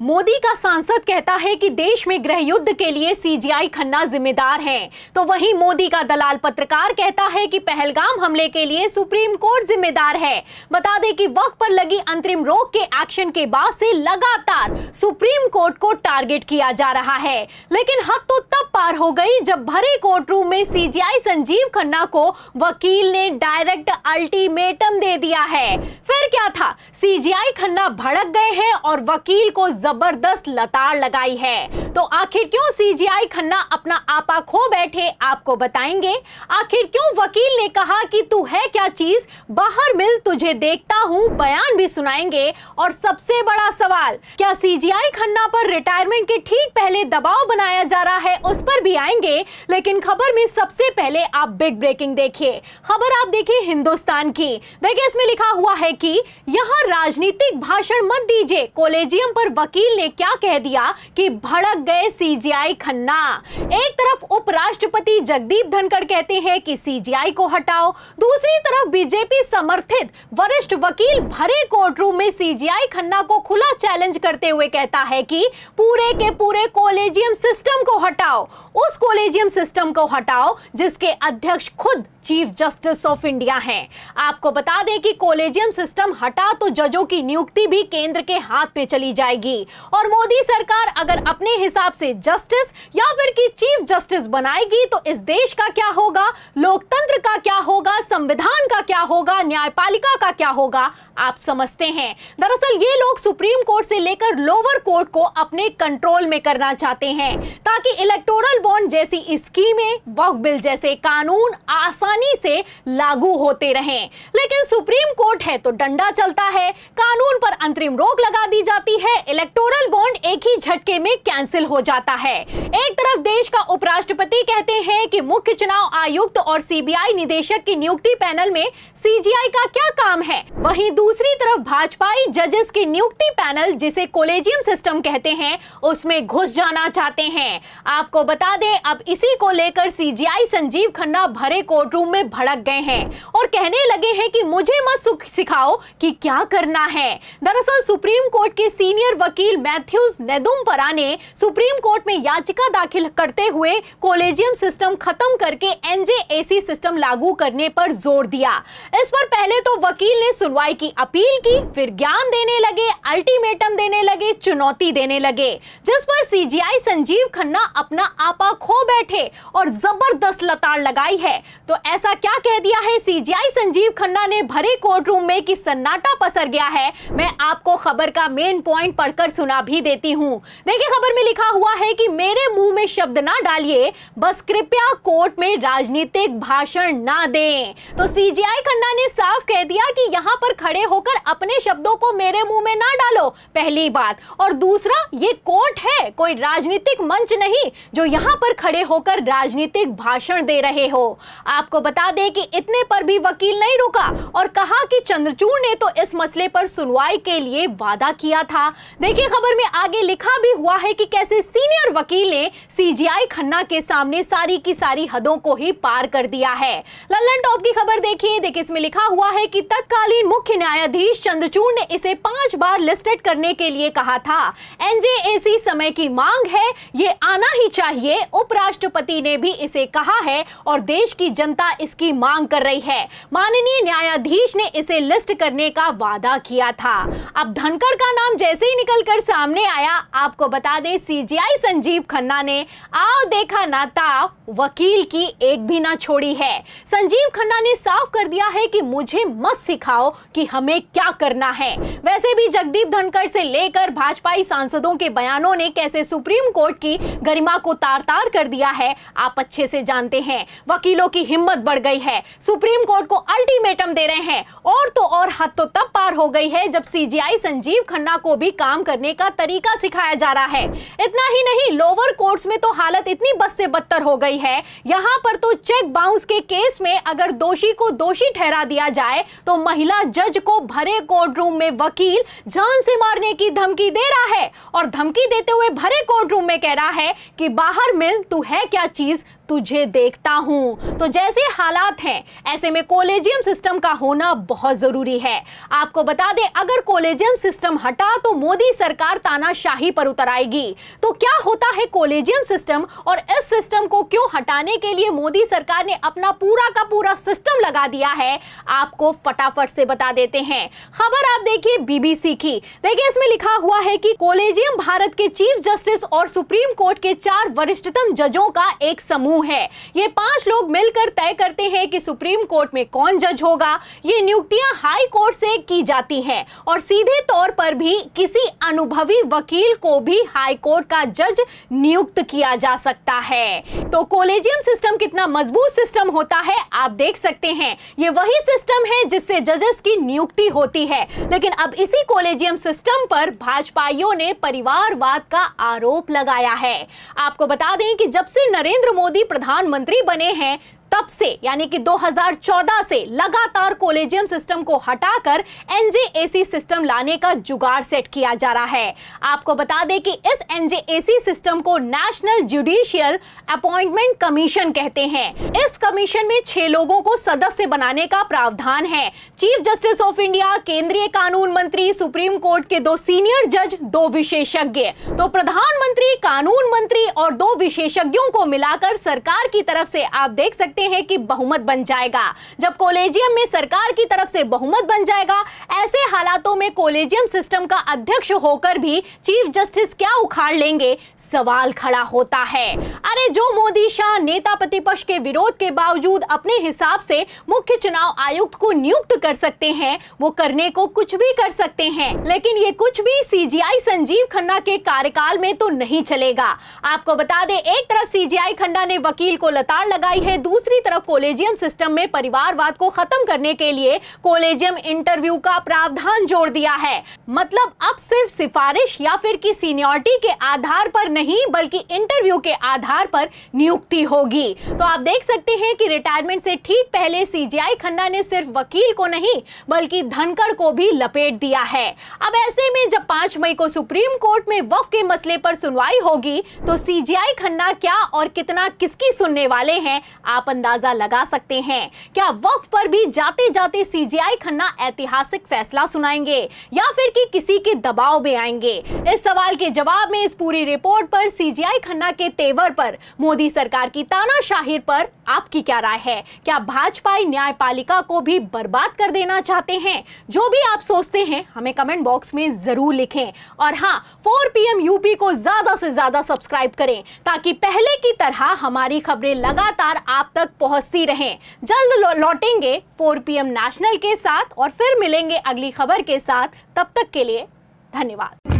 मोदी का सांसद कहता है कि देश में गृह युद्ध के लिए सीजीआई खन्ना जिम्मेदार है, तो वहीं मोदी का दलाल पत्रकार कहता है कि पहलगाम हमले के लिए सुप्रीम कोर्ट जिम्मेदार है। बता दें कि वक्त पर लगी अंतरिम रोक के एक्शन के बाद से लगातार सुप्रीम कोर्ट को टारगेट किया जा रहा है, लेकिन हद तो तब पार हो गई जब भरे कोर्ट रूम में सीजीआई संजीव खन्ना को वकील ने डायरेक्ट अल्टीमेटम दे दिया है। फिर क्या था, सीजीआई खन्ना भड़क गए हैं और वकील को जबरदस्त लताड़ लगाई है। तो आखिर क्यों सीजीआई खन्ना अपना आपा खो बैठे, आपको बताएंगे। आखिर क्यों वकील ने कहा कि तू है क्या चीज, बाहर मिल तुझे देखता हूं, बयान भी सुनाएंगे। और सबसे बड़ा सवाल, क्या सीजीआई खन्ना पर रिटायरमेंट के ठीक पहले दबाव बनाया जा रहा है, उस पर भी आएंगे। लेकिन खबर में सबसे पहले आप बिग ब्रेकिंग देखिए। खबर आप देखिए हिंदुस्तान की। देखिए इसमें लिखा हुआ है कि यहां राजनीतिक भाषण मत दीजिए, कॉलेजियम पर वकील ने क्या कह दिया कि भड़क गए सीजीआई खन्ना। एक तरफ उपराष्ट्रपति जगदीप धनखड़ कहते हैं कि सीजीआई को हटाओ, दूसरी तरफ बीजेपी समर्थित वरिष्ठ वकील भरे कोर्ट रूम में सीजीआई खन्ना को खुला चैलेंज करते हुए कहता है कि पूरे के पूरे कॉलेजियम सिस्टम को हटाओ, उस कॉलेजियम सिस्टम को हटाओ जिसके अध्यक्ष खुद चीफ जस्टिस ऑफ इंडिया हैं। आपको बता दें कि कॉलेजियम सिस्टम हटा तो जजों की नियुक्ति भी केंद्र के हाथ पे चली जाएगी और मोदी सरकार अगर अपने हिसाब से जस्टिस या फिर की चीफ जस्टिस बनाएगी तो इस देश का क्या होगा, लोकतंत्र का क्या होगा, संविधान का क्या होगा, न्यायपालिका का क्या होगा, आप समझते हैं। दरअसल ये लोग सुप्रीम कोर्ट से लेकर लोअर कोर्ट को अपने कंट्रोल में करना चाहते हैं ताकि इलेक्टोरल बॉन्ड जैसी स्कीमें, वक्फ बिल जैसे कानून आसानी से लागू होते रहें। लेकिन सुप्रीम कोर्ट है तो डंडा चलता है, कानून पर अंतरिम रोक लगा दी जाती है, इलेक्टोरल बॉन्ड एक ही झटके में कैंसिल हो जाता है। एक तरफ देश का उपराष्ट्रपति कहते हैं कि मुख्य चुनाव आयुक्त और सीबीआई निदेशक की नियुक्ति पैनल में सीजीआई का क्या काम है, वहीं दूसरी तरफ भाजपाई जजेस की नियुक्ति पैनल, जिसे कॉलेजियम सिस्टम कहते हैं, उसमें घुस जाना चाहते हैं। आपको बता दें अब इसी को लेकर सीजीआई संजीव खन्ना भरे कोर्ट रूम में भड़क गए हैं और कहने लगे हैं कि मुझे मत सिखाओ कि क्या करना है। दरअसल सुप्रीम कोर्ट के सीनियर वकील मैथ्यूज नेदुम्परा ने सुप्रीम कोर्ट में याचिका दाखिल करते हुए कॉलेजियम सिस्टम खत्म करके एनजेएसी सिस्टम लागू करने पर जोर दिया। इस पर पहले तो वकील ने सुनवाई की अपील की, फिर ज्ञान देने लगे, अल्टीमेटम देने लगे, चुनौती देने लगे, जिस पर सीजीआई संजीव खन्ना अपना आपा खो बैठे और जबरदस्त लताड़ लगाई है। तो ऐसा क्या कह दिया है सीजीआई संजीव खन्ना ने भरे कोर्ट रूम में कि सन्नाटा पसर गया है। मैं आपको खबर का मेन पॉइंट पढ़कर सुना भी देती हूं। देखिए खबर में लिखा हुआ है कि मेरे मुंह में शब्द ना डालिए, बस कृपया कोर्ट में राजनीतिक भाषण ना दें। तो सीजीआई खन्ना ने साफ कह दिया कि यहां पर खड़े होकर अपने शब्दों को मेरे मुंह में ना डालो, पहली बात। और दूसरा, ये कोर्ट है, कोई राजनीतिक मंच नहीं जो यहां पर खड़े होकर राजनीतिक भाषण दे रहे हो। आपको बता दें कि इतने पर भी वकील नहीं रुका और कहा कि चंद्रचूड़ ने तो इस मसले पर सुनवाई के लिए वादा किया था। देखिए खबर में आगे लिखा भी हुआ है कि कैसे सीनियर वकील ने सीजीआई खन्ना के सामने सारी की सारी हदों को ही पार कर दिया है। लल्लन टॉप की खबर देखिए इसमें लिखा हुआ है कि तत्कालीन मुख्य न्यायाधीश चंद्रचूड़ ने इसे 5 बार लिस्टेड करने के लिए कहा था। एनजेएसी समय की मांग है, ये आना ही चाहिए। उपराष्ट्रपति ने भी इसे कहा है और देश की जनता इसकी मांग कर रही है। माननीय न्यायाधीश ने इसे लिस्ट करने का वादा किया था। अब धनखड़ का नाम जैसे ही निकलकर सामने आया, आपको बता दें सीजीआई संजीव खन्ना ने आओ देखा नाता वकील की एक भी ना छोड़ी है। संजीव खन्ना ने साफ कर दिया है कि मुझे मत सिखाओ कि हमें क्या करना है। वैसे भी जगदीप धनखड़ से लेकर भाजपाई सांसदों के बयानों ने कैसे सुप्रीम कोर्ट की गरिमा को तार-तार कर दिया है, आप अच्छे से जानते हैं। वकीलों की हिम्मत बढ़ गई है, सुप्रीम कोर्ट को अल्टीमेटम दे रहे हैं। और तो और हद तो तब पार हो गई है जब सीजीआई संजीव खन्ना को भी काम करने का तरीका सिखाया जा रहा है। इतना ही नहीं, लोअर कोर्ट्स में तो हालत इतनी बद से बदतर हो गई है, यहां पर तो चेक बाउंस के केस में अगर दोषी को दोषी ठहरा दिया जाए तो महिला जज को भरे कोर्ट रूम में वकील जान से मारने की धमकी दे रहा है और धमकी देते हुए भरे कोर्ट रूम में कह रहा है कि बाहर मिल, तू है क्या चीज, तुझे देखता हूं। तो जैसे हालात हैं ऐसे में कॉलेजियम सिस्टम का होना बहुत जरूरी है। आपको बता दें, अगर कॉलेजियम सिस्टम हटा तो मोदी सरकार तानाशाही पर उतर आएगी। तो क्या होता है कॉलेजियम सिस्टम और इस सिस्टम को क्यों हटाने के लिए मोदी सरकार ने अपना पूरा का पूरा सिस्टम लगा दिया है, आपको फटाफट से बता देते हैं। खबर आप देखिए बीबीसी की। देखिए इसमें लिखा हुआ है कि कॉलेजियम भारत के चीफ जस्टिस और सुप्रीम कोर्ट के 4 वरिष्ठतम जजों का एक समूह है। ये 5 लोग मिलकर तय करते हैं कि सुप्रीम कोर्ट में कौन जज होगा। ये नियुक्तियां हाई कोर्ट से की जाती हैं और सीधे तौर पर भी किसी अनुभवी वकील को भी हाई कोर्ट का जज नियुक्त किया जा सकता है। तो कॉलेजियम सिस्टम कितना मजबूत सिस्टम होता है आप देख सकते हैं। ये वही सिस्टम है जिससे जजेस की नियुक्ति होती है। लेकिन अब इसी कॉलेजियम सिस्टम पर भाजपाइयों ने परिवारवाद का आरोप लगाया है। आपको बता दें कि जब से नरेंद्र मोदी प्रधानमंत्री बने हैं तब से यानी कि 2014 से लगातार कॉलेजियम सिस्टम को हटाकर एनजेएसी सिस्टम लाने का जुगाड़ सेट किया जा रहा है। आपको बता दें कि इस एनजेएसी सिस्टम को नेशनल जुडिशियल अपॉइंटमेंट कमीशन कहते हैं। इस कमीशन में 6 लोगों को सदस्य बनाने का प्रावधान है। चीफ जस्टिस ऑफ इंडिया, केंद्रीय कानून मंत्री, सुप्रीम कोर्ट के 2 सीनियर जज, 2 विशेषज्ञ। तो प्रधानमंत्री, कानून मंत्री और 2 विशेषज्ञों को मिलाकर सरकार की तरफ से आप देख सकते हैं कि बहुमत बन जाएगा। जब कॉलेजियम में सरकार की तरफ से बहुमत बन जाएगा, ऐसे हालातों में कॉलेजियम सिस्टम का अध्यक्ष होकर भी चीफ जस्टिस क्या उखाड़ लेंगे, सवाल खड़ा होता है। अरे जो मोदी शाह नेता प्रतिपक्ष के विरोध के बावजूद अपने हिसाब से मुख्य चुनाव आयुक्त को नियुक्त कर सकते हैं, वो करने को कुछ भी कर सकते हैं। लेकिन ये कुछ भी सीजीआई संजीव खन्ना के कार्यकाल में तो नहीं चलेगा। आपको बता दें, एक तरफ सीजीआई खन्ना ने वकील को लताड़ लगाई है, दूसरी तरफ कॉलेजियम सिस्टम में परिवारवाद को खत्म करने के लिए कॉलेजियम इंटरव्यू का प्रावधान जोड़ दिया है। मतलब अब सिर्फ सिफारिश या फिर की सीनियरिटी के आधार पर नहीं बल्कि इंटरव्यू के आधार पर नियुक्ति होगी। तो आप देख सकते हैं कि रिटायरमेंट से ठीक पहले सीजीआई खन्ना ने सिर्फ वकील को नहीं बल्कि धनखड़ को भी लपेट दिया है। अब ऐसे में जब 5 मई को सुप्रीम कोर्ट में वक्फ के मसले पर सुनवाई होगी तो सीजीआई खन्ना क्या और कितना किसकी सुनने वाले हैं आप अंदाजा लगा सकते हैं। क्या वक्फ पर भी जाते जाते सीजीआई खन्ना ऐतिहासिक फैसला सुनाएंगे या फिर कि किसी के दबाव में आएंगे? इस सवाल के जवाब में इस पूरी रिपोर्ट पर सीजीआई खन्ना के तेवर पर, मोदी सरकार की तानाशाही पर आपकी क्या राय है? क्या भाजपाई न्यायपालिका को भी बर्बाद कर देना चाहते हैं? जो भी आप सोचते हैं हमें कमेंट बॉक्स में जरूर लिखें। और हाँ, 4 PM यूपी को ज्यादा से ज्यादा सब्सक्राइब करें ताकि पहले की तरह हमारी खबरें लगातार आप तक पहुंचती रहें। जल्द लौटेंगे 4 PM नेशनल के साथ और फिर मिलेंगे अगली खबर के साथ। तब तक के लिए धन्यवाद।